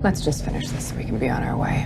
Let's just finish this so we can be on our way.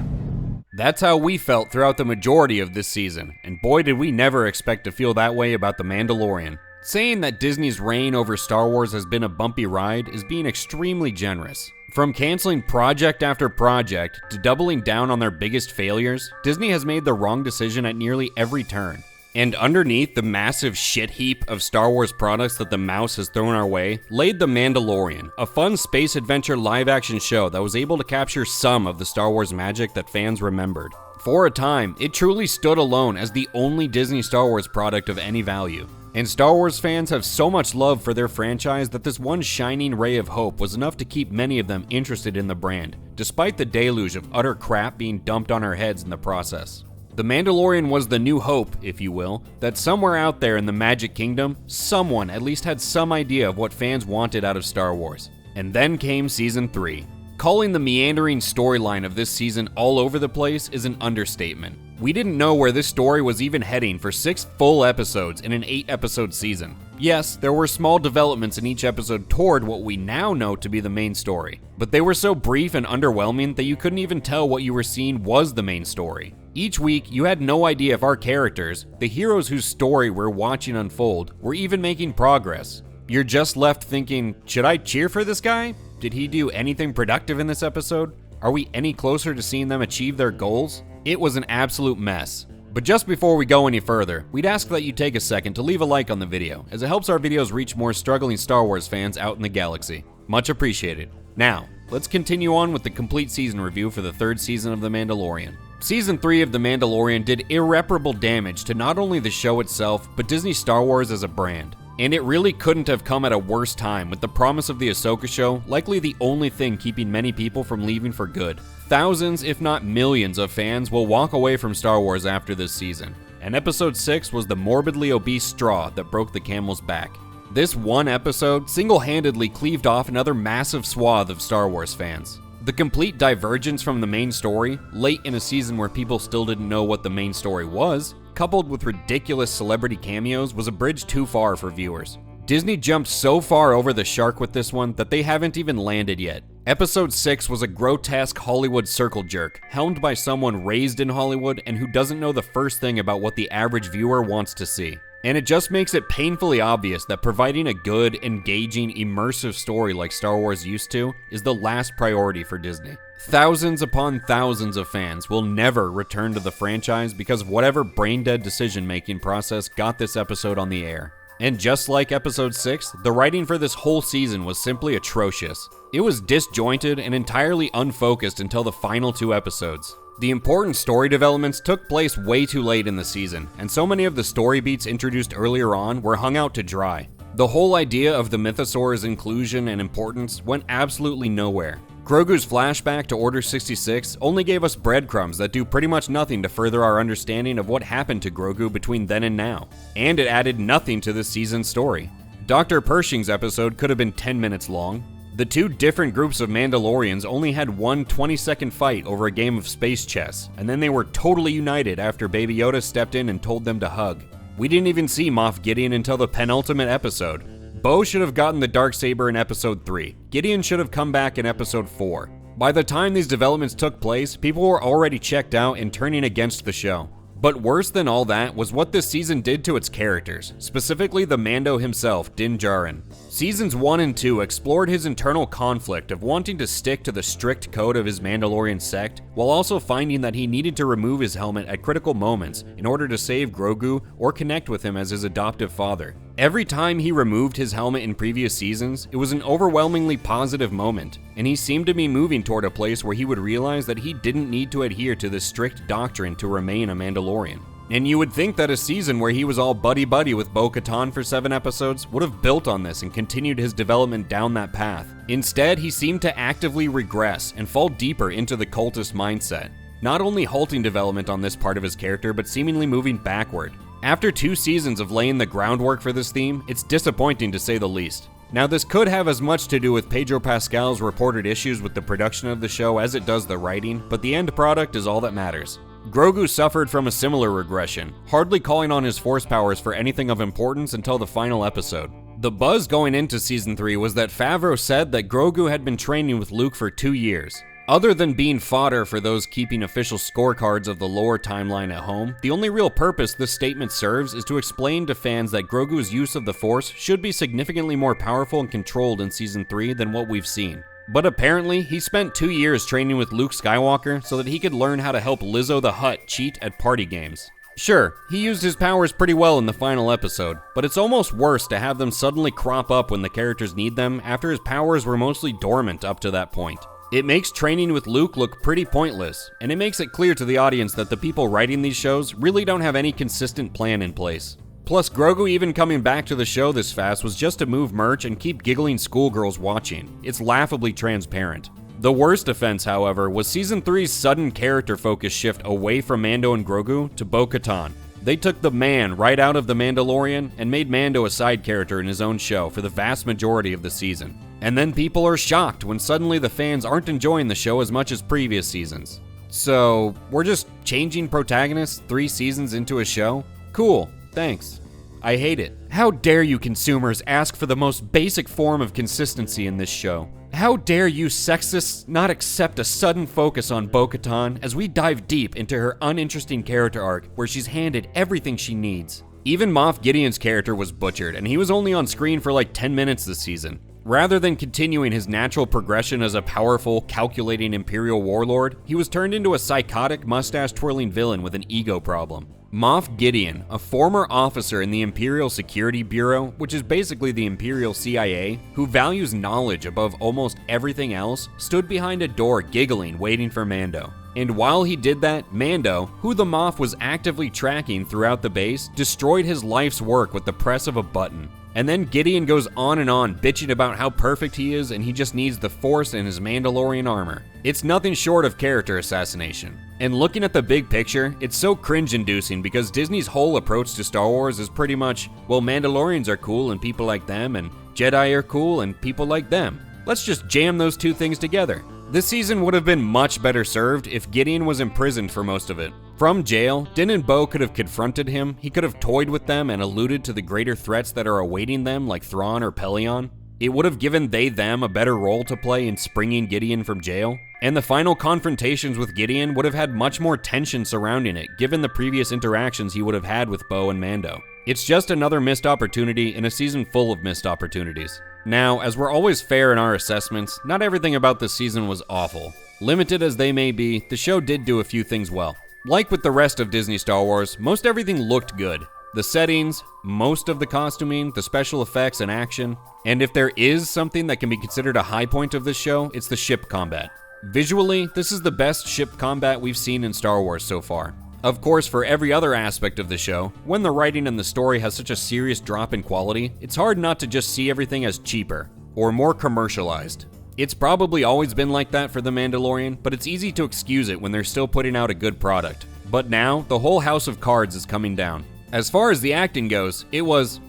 That's how we felt throughout the majority of this season, and boy did we never expect to feel that way about The Mandalorian. Saying that Disney's reign over Star Wars has been a bumpy ride is being extremely generous. From canceling project after project to doubling down on their biggest failures, Disney has made the wrong decision at nearly every turn. And underneath the massive shit heap of Star Wars products that the mouse has thrown our way, laid The Mandalorian, a fun space adventure live-action show that was able to capture some of the Star Wars magic that fans remembered. For a time, it truly stood alone as the only Disney Star Wars product of any value. And Star Wars fans have so much love for their franchise that this one shining ray of hope was enough to keep many of them interested in the brand, despite the deluge of utter crap being dumped on our heads in the process. The Mandalorian was the new hope, if you will, that somewhere out there in the Magic Kingdom, someone at least had some idea of what fans wanted out of Star Wars. And then came Season 3. Calling the meandering storyline of this season all over the place is an understatement. We didn't know where this story was even heading for 6 full episodes in an 8-episode season. Yes, there were small developments in each episode toward what we now know to be the main story, but they were so brief and underwhelming that you couldn't even tell what you were seeing was the main story. Each week, you had no idea if our characters, the heroes whose story we're watching unfold, were even making progress. You're just left thinking, should I cheer for this guy? Did he do anything productive in this episode? Are we any closer to seeing them achieve their goals? It was an absolute mess. But just before we go any further, we'd ask that you take a second to leave a like on the video, as it helps our videos reach more struggling Star Wars fans out in the galaxy. Much appreciated. Now, let's continue on with the complete season review for the 3rd season of The Mandalorian. Season 3 of The Mandalorian did irreparable damage to not only the show itself, but Disney Star Wars as a brand. And it really couldn't have come at a worse time, with the promise of the Ahsoka show likely the only thing keeping many people from leaving for good. Thousands, if not millions, of fans will walk away from Star Wars after this season, and Episode 6 was the morbidly obese straw that broke the camel's back. This one episode single-handedly cleaved off another massive swath of Star Wars fans. The complete divergence from the main story, late in a season where people still didn't know what the main story was, coupled with ridiculous celebrity cameos, was a bridge too far for viewers. Disney jumped so far over the shark with this one that they haven't even landed yet. Episode 6 was a grotesque Hollywood circle jerk, helmed by someone raised in Hollywood and who doesn't know the first thing about what the average viewer wants to see. And it just makes it painfully obvious that providing a good, engaging, immersive story like Star Wars used to is the last priority for Disney. Thousands upon thousands of fans will never return to the franchise because of whatever brain-dead decision-making process got this episode on the air. And just like Episode 6, the writing for this whole season was simply atrocious. It was disjointed and entirely unfocused until the final 2 episodes. The important story developments took place way too late in the season, and so many of the story beats introduced earlier on were hung out to dry. The whole idea of the Mythosaur's inclusion and importance went absolutely nowhere. Grogu's flashback to Order 66 only gave us breadcrumbs that do pretty much nothing to further our understanding of what happened to Grogu between then and now, and it added nothing to this season's story. Dr. Pershing's episode could have been 10 minutes long. The 2 different groups of Mandalorians only had one 20-second fight over a game of space chess, and then they were totally united after Baby Yoda stepped in and told them to hug. We didn't even see Moff Gideon until the penultimate episode. Bo should have gotten the Darksaber in Episode 3. Gideon should have come back in Episode 4. By the time these developments took place, people were already checked out and turning against the show. But worse than all that was what this season did to its characters, specifically the Mando himself, Din Djarin. Seasons 1 and 2 explored his internal conflict of wanting to stick to the strict code of his Mandalorian sect, while also finding that he needed to remove his helmet at critical moments in order to save Grogu or connect with him as his adoptive father. Every time he removed his helmet in previous seasons, it was an overwhelmingly positive moment, and he seemed to be moving toward a place where he would realize that he didn't need to adhere to this strict doctrine to remain a Mandalorian. And you would think that a season where he was all buddy-buddy with Bo-Katan for 7 episodes would have built on this and continued his development down that path. Instead, he seemed to actively regress and fall deeper into the cultist mindset, not only halting development on this part of his character, but seemingly moving backward. After 2 seasons of laying the groundwork for this theme, it's disappointing to say the least. Now, this could have as much to do with Pedro Pascal's reported issues with the production of the show as it does the writing, but the end product is all that matters. Grogu suffered from a similar regression, hardly calling on his force powers for anything of importance until the final episode. The buzz going into Season 3 was that Favreau said that Grogu had been training with Luke for 2 years. Other than being fodder for those keeping official scorecards of the lore timeline at home, the only real purpose this statement serves is to explain to fans that Grogu's use of the Force should be significantly more powerful and controlled in Season 3 than what we've seen. But apparently, he spent 2 years training with Luke Skywalker so that he could learn how to help Lizzo the Hutt cheat at party games. Sure, he used his powers pretty well in the final episode, but it's almost worse to have them suddenly crop up when the characters need them after his powers were mostly dormant up to that point. It makes training with Luke look pretty pointless, and it makes it clear to the audience that the people writing these shows really don't have any consistent plan in place. Plus, Grogu even coming back to the show this fast was just to move merch and keep giggling schoolgirls watching. It's laughably transparent. The worst offense, however, was Season 3's sudden character focus shift away from Mando and Grogu to Bo-Katan. They took the man right out of The Mandalorian and made Mando a side character in his own show for the vast majority of the season. And then people are shocked when suddenly the fans aren't enjoying the show as much as previous seasons. So, we're just changing protagonists 3 seasons into a show? Cool, thanks. I hate it. How dare you consumers ask for the most basic form of consistency in this show? How dare you sexists not accept a sudden focus on Bo-Katan as we dive deep into her uninteresting character arc where she's handed everything she needs? Even Moff Gideon's character was butchered, and he was only on screen for like 10 minutes this season. Rather than continuing his natural progression as a powerful, calculating Imperial warlord, he was turned into a psychotic, mustache-twirling villain with an ego problem. Moff Gideon, a former officer in the Imperial Security Bureau, which is basically the Imperial CIA, who values knowledge above almost everything else, stood behind a door giggling, waiting for Mando. And while he did that, Mando, who the Moff was actively tracking throughout the base, destroyed his life's work with the press of a button. And then Gideon goes on, bitching about how perfect he is and he just needs the Force and his Mandalorian armor. It's nothing short of character assassination. And looking at the big picture, it's so cringe-inducing because Disney's whole approach to Star Wars is pretty much, well, Mandalorians are cool and people like them, and Jedi are cool and people like them. Let's just jam those 2 things together. This season would have been much better served if Gideon was imprisoned for most of it. From jail, Din and Bo could have confronted him, he could have toyed with them and alluded to the greater threats that are awaiting them like Thrawn or Pelion. It would have given them a better role to play in springing Gideon from jail. And the final confrontations with Gideon would have had much more tension surrounding it, given the previous interactions he would have had with Bo and Mando. It's just another missed opportunity in a season full of missed opportunities. Now, as we're always fair in our assessments, not everything about this season was awful. Limited as they may be, the show did do a few things well. Like with the rest of Disney Star Wars, most everything looked good. The settings, most of the costuming, the special effects and action. And if there is something that can be considered a high point of this show, it's the ship combat. Visually, this is the best ship combat we've seen in Star Wars so far. Of course, for every other aspect of the show, when the writing and the story has such a serious drop in quality, it's hard not to just see everything as cheaper, or more commercialized. It's probably always been like that for The Mandalorian, but it's easy to excuse it when they're still putting out a good product. But now, the whole house of cards is coming down. As far as the acting goes, it was,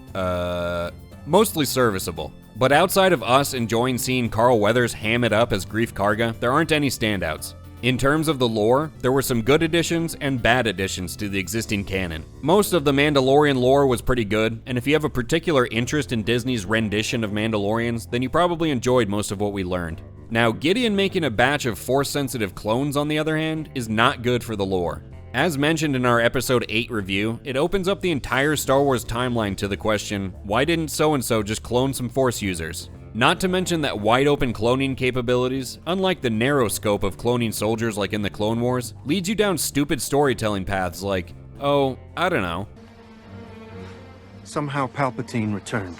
mostly serviceable. But outside of us enjoying seeing Carl Weathers ham it up as Greef Karga, there aren't any standouts. In terms of the lore, there were some good additions and bad additions to the existing canon. Most of the Mandalorian lore was pretty good, and if you have a particular interest in Disney's rendition of Mandalorians, then you probably enjoyed most of what we learned. Now, Gideon making a batch of Force-sensitive clones, on the other hand, is not good for the lore. As mentioned in our Episode 8 review, it opens up the entire Star Wars timeline to the question, why didn't so-and-so just clone some Force users? Not to mention that wide-open cloning capabilities, unlike the narrow scope of cloning soldiers like in the Clone Wars, leads you down stupid storytelling paths like, oh, I don't know. Somehow Palpatine returned.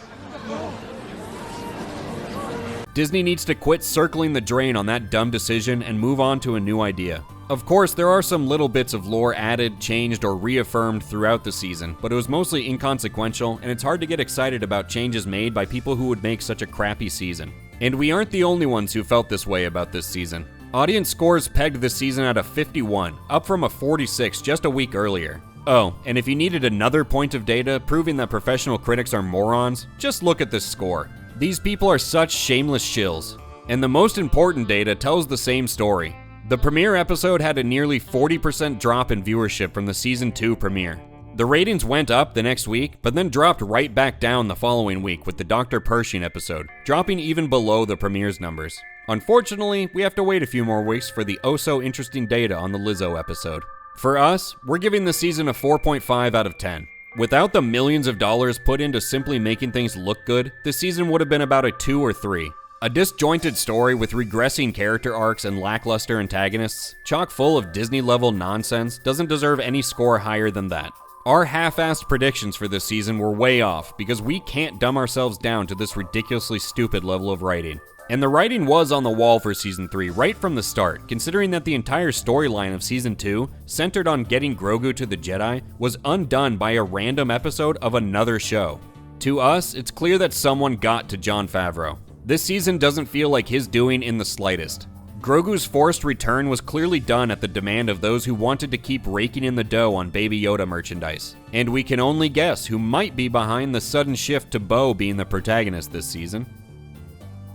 Disney needs to quit circling the drain on that dumb decision and move on to a new idea. Of course, there are some little bits of lore added, changed, or reaffirmed throughout the season, but it was mostly inconsequential, and it's hard to get excited about changes made by people who would make such a crappy season. And we aren't the only ones who felt this way about this season. Audience scores pegged this season at a 51, up from a 46 just a week earlier. Oh, and if you needed another point of data proving that professional critics are morons, just look at this score. These people are such shameless shills. And the most important data tells the same story. The premiere episode had a nearly 40% drop in viewership from the Season 2 premiere. The ratings went up the next week, but then dropped right back down the following week with the Dr. Pershing episode, dropping even below the premiere's numbers. Unfortunately, we have to wait a few more weeks for the oh-so-interesting data on the Lizzo episode. For us, we're giving the season a 4.5 out of 10. Without the millions of dollars put into simply making things look good, this season would have been about a 2 or 3. A disjointed story with regressing character arcs and lackluster antagonists, chock full of Disney-level nonsense, doesn't deserve any score higher than that. Our half-assed predictions for this season were way off because we can't dumb ourselves down to this ridiculously stupid level of writing. And the writing was on the wall for Season 3 right from the start, considering that the entire storyline of Season 2, centered on getting Grogu to the Jedi, was undone by a random episode of another show. To us, it's clear that someone got to Jon Favreau. This season doesn't feel like his doing in the slightest. Grogu's forced return was clearly done at the demand of those who wanted to keep raking in the dough on Baby Yoda merchandise. And we can only guess who might be behind the sudden shift to Bo being the protagonist this season.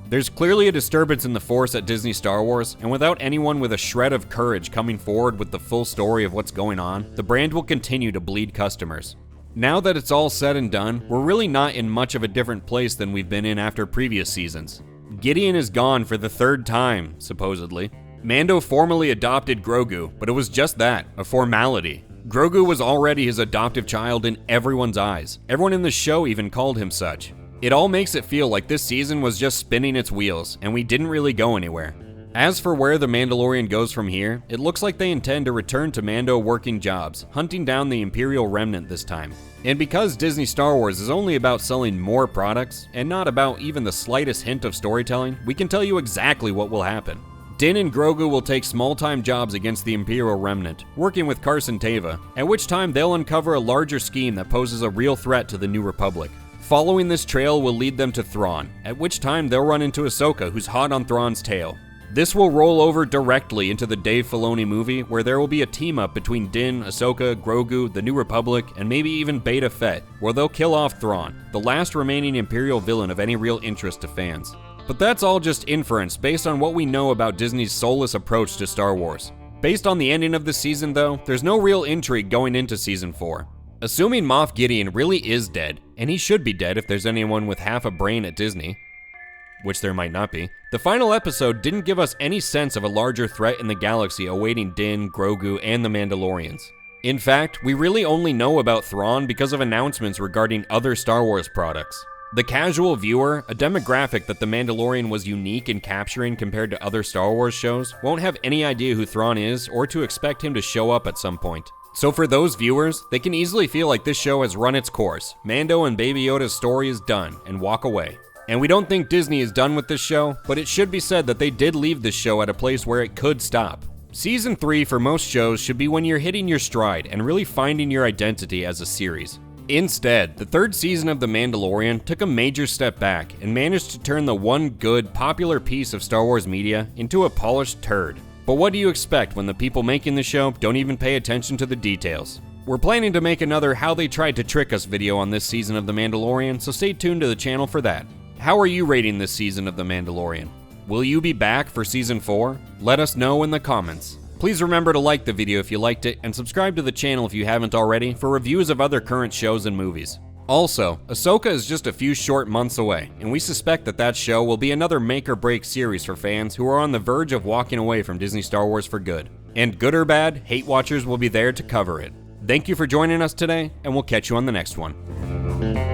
There's clearly a disturbance in the Force at Disney Star Wars, and without anyone with a shred of courage coming forward with the full story of what's going on, the brand will continue to bleed customers. Now that it's all said and done, we're really not in much of a different place than we've been in after previous seasons. Gideon is gone for the 3rd time, supposedly. Mando formally adopted Grogu, but it was just that, a formality. Grogu was already his adoptive child in everyone's eyes. Everyone in the show even called him such. It all makes it feel like this season was just spinning its wheels, and we didn't really go anywhere. As for where The Mandalorian goes from here, it looks like they intend to return to Mando working jobs, hunting down the Imperial remnant this time. And because Disney Star Wars is only about selling more products, and not about even the slightest hint of storytelling, we can tell you exactly what will happen. Din and Grogu will take small-time jobs against the Imperial remnant, working with Carson Teva, at which time they'll uncover a larger scheme that poses a real threat to the New Republic. Following this trail will lead them to Thrawn, at which time they'll run into Ahsoka, who's hot on Thrawn's tail. This will roll over directly into the Dave Filoni movie, where there will be a team-up between Din, Ahsoka, Grogu, the New Republic, and maybe even Beta Fett, where they'll kill off Thrawn, the last remaining Imperial villain of any real interest to fans. But that's all just inference based on what we know about Disney's soulless approach to Star Wars. Based on the ending of this season, though, there's no real intrigue going into Season 4. Assuming Moff Gideon really is dead, and he should be dead if there's anyone with half a brain at Disney, which there might not be, the final episode didn't give us any sense of a larger threat in the galaxy awaiting Din, Grogu, and the Mandalorians. In fact, we really only know about Thrawn because of announcements regarding other Star Wars products. The casual viewer, a demographic that The Mandalorian was unique in capturing compared to other Star Wars shows, won't have any idea who Thrawn is or to expect him to show up at some point. So for those viewers, they can easily feel like this show has run its course, Mando and Baby Yoda's story is done, and walk away. And we don't think Disney is done with this show, but it should be said that they did leave this show at a place where it could stop. Season 3 for most shows should be when you're hitting your stride and really finding your identity as a series. Instead, the 3rd season of The Mandalorian took a major step back and managed to turn the one good, popular piece of Star Wars media into a polished turd. But what do you expect when the people making the show don't even pay attention to the details? We're planning to make another How They Tried to Trick Us video on this season of The Mandalorian, so stay tuned to the channel for that. How are you rating this season of The Mandalorian? Will you be back for Season 4? Let us know in the comments. Please remember to like the video if you liked it, and subscribe to the channel if you haven't already for reviews of other current shows and movies. Also, Ahsoka is just a few short months away, and we suspect that show will be another make-or-break series for fans who are on the verge of walking away from Disney Star Wars for good. And good or bad, HateWatchers will be there to cover it. Thank you for joining us today, and we'll catch you on the next one.